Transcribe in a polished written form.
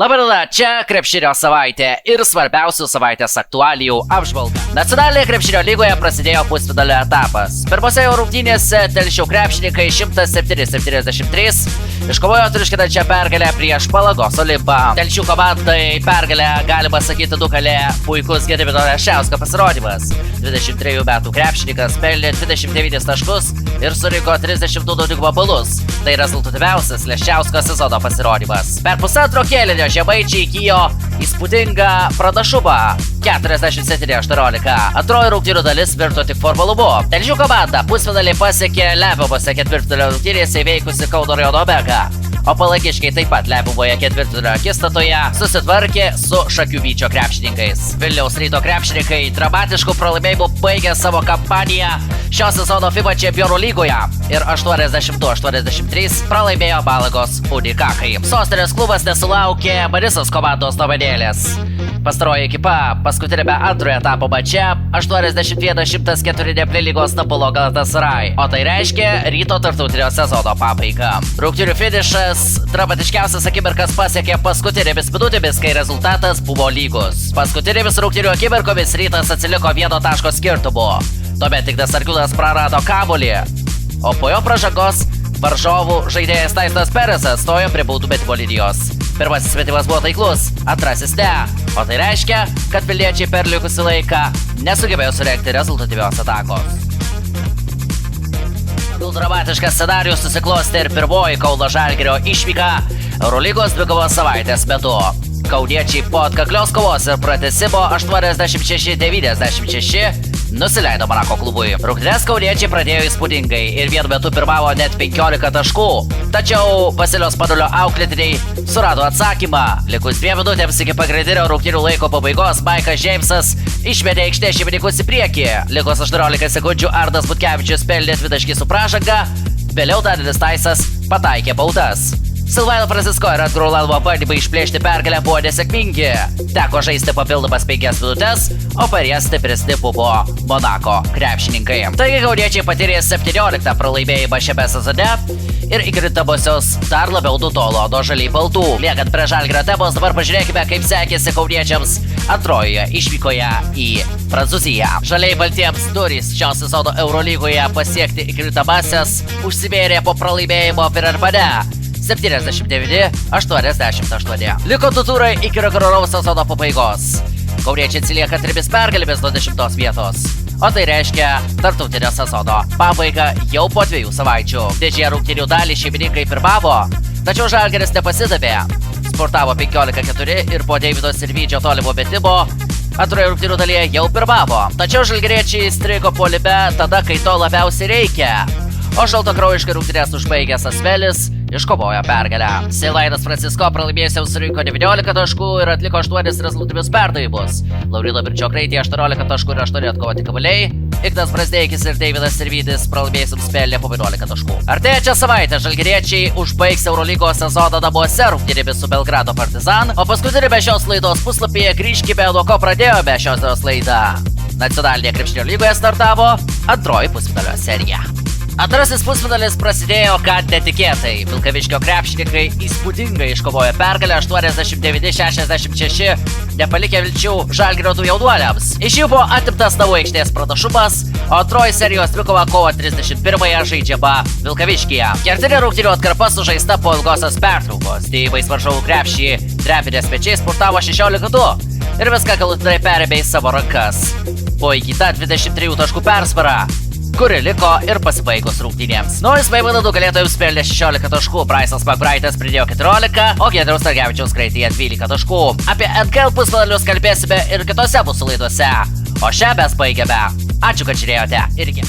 Labadiena, čia krepšinio savaitė ir svarbiausių savaitės aktualijų apžvalga. Nacionalinėje krepšinio lygoje prasidėjo pusfinalio etapas. Pirmose jau rungtynėse Telšių krepšininkai 107-73 iškovojo triuškinančią pergalę prieš Palangos Olimpą. Telšių komandai pergalę galima sakyti nukalė puikus Gedimino Leščiausko pasirodymas. 23 metų krepšininkas pelnė 29 taškus ir surinko 32 naudingumo balus. Tai rezultatyviausias Leščiausko sezono pasirodymas. Per pusantro kėlinio žemaičiai įgijo įspūdingą pranašumą 47-18. Antroji rungtynių dalis virto tik formalumu. Telšių komanda pusfinalį pasiekė lemiamose ketvirtfinalio rungtynėse įveikusi Kauno rajono Omegą. O palangiškiai taip pat lemiamoje ketvirtfinalio akistatoje susitvarkė su Šakių Vyčio krepšininkais. Vilniaus Ryto krepšininkai dramatiškų pralaimėjimų baigė savo kampaniją šio sezono FIBA čempionų lygoje ir 82-83 pralaimėjo Palangos Unikakai. Sostinės klubas nesulaukė Manisos komandos dovanėlės. Pastaroji ekipa paskutinėme antrojo etapo mače 81-104 neprilygo Stambulo Galatasaray, o tai reiškia Ryto tarptautinio sezono pabaigą. Rungtynių finišas dramatiškiausias akimirkas pasiekė paskutinėmis minutėmis, kai rezultatas buvo lygus. Paskutinėmis rungtynių akimirkomis Rytas atsiliko 1 taško skirtumu. Tuomet tik Sarkiūnas prarado kamuolį, o po jo pražangos varžovų žaidėjas Taisonas Peresas stojo prie baudų metimo linijos. Pirmasis metimas buvo taiklus, antrasis ne, o tai reiškia, kad vilniečiai per likusį laiką nesugebėjo surengti rezultatyvios atakos. Dramatiškas scenarijus susiklostė ir pirmoji Kauno Žalgirio išvyka Eurolygos dvikovos savaitės metu. Kauniečiai po atkaklios kovos ir pratęsimo 86-96 nusileido Monako klubui. Rungtynes kauniečiai pradėjo įspūdingai ir vienu metu pirmavo net 15 taškų. Tačiau Vasilijos Padulio auklėtiniai surado atsakymą. Likus 2 minutėms iki pagrindinio rungtynių laiko pabaigos Maikas Džeimsas išvedė aikštės šeimininkus į priekį. Likus 18 sekundžių Arnas Butkevičius pelnė 2 taškį su pražanga. Vėliau Danilis Taisas pataikė baudas. Silvaino Francisko ir Edgaro Ulanovo bandymai išplėšti pergalę buvo nesėkmingi. Teko žaisti papildomas 5 minutės, o per jas stipresni buvo Monako krepšininkai. Taigi kauniečiai patyrė 17 pralaimėjimą šiame sezone ir įkrintamosios dar labiau nutolo nuo žaliai baltų. Liekant prie Žalgirio temos, dabar pažiūrėkime, kaip sekėsi kauniečiams antrojoje išvykoje į Prancūziją. Žaliai baltiems durys šio sezono Eurolygoje pasiekti įkrintamasias užsivėrė po pralaimėjimo Virarbane 79-88. Liko 2 turai iki reguliaraus sezono pabaigos. Kauniečiai atsilieka 3 pergalėmis nuo 10 vietos. O tai reiškia tarptautinio sezono pabaigą jau po 2 savaičių. Didžiąją rungtynių dalį šeimininkai pirmavo, tačiau Žalgiris nepasidavė. Sportavo 15-4 ir po Deivido Sirvydžio tolimo metimo antroje rungtynių dalyje jau pirmavo. Tačiau žalgiriečiai strigo puolime tada, kai to labiausiai reikia. O šaltakraujiškai rungtynes užbaigęs Asvelis iškovojo pergalę. Silvainas Francisko pralaimėjusiems surinko 19 taškų ir atliko 8 rezultatyvius perdavimus. Laurino Birčio-Kraitė 18 taškų ir 8 atkovoti kamuoliai. Ignas Brazdeikis ir Deividas Sirvydis pralaimėjusiems pelnė po 11 taškų. Artėjančią savaitę žalgiriečiai užbaigs Eurolygos sezoną namuose rungtynėmis su Belgrado Partizan, o paskutinėme šios laidos puslapyje grįžkime, nuo ko pradėjome šios laidą. Nacionalinėje krepšinio lygoje startavo antroji pusfinalio serija. Antrasis pusfinalis prasidėjo gan netikėtai. Vilkaviškio krepšininkai įspūdingai iškovojo pergalę 89-66, nepalikę vilčių Žalgirio jaunuoliams. Iš jų buvo atimtas namų aikštės pranašumas, o antroji serijos dvikova kovo 31-ąją žaidžiama Vilkaviškyje. Kertinė rungtynių atkarpa sužaista po ilgosios pertraukos. Dėjimais varžovų krepšį Drepinės pečiais sportavo 16-2 ir viską galutinai perėmė į savo rankas. Buvo įgyta 23 taškų persvara, kuri liko ir pasibaigus rungtynėms. Nojus Vaivada nugalėtojams pelnė 16 taškų, Bryce'as McBride'as pridėjo 14, o Giedriaus Starkevičiaus Kraityje 12 taškų. Apie NKL pusfinalius kalbėsime ir kitose mūsų laidose. O šią mes baigiame. Ačiū, kad žiūrėjote. Irgi.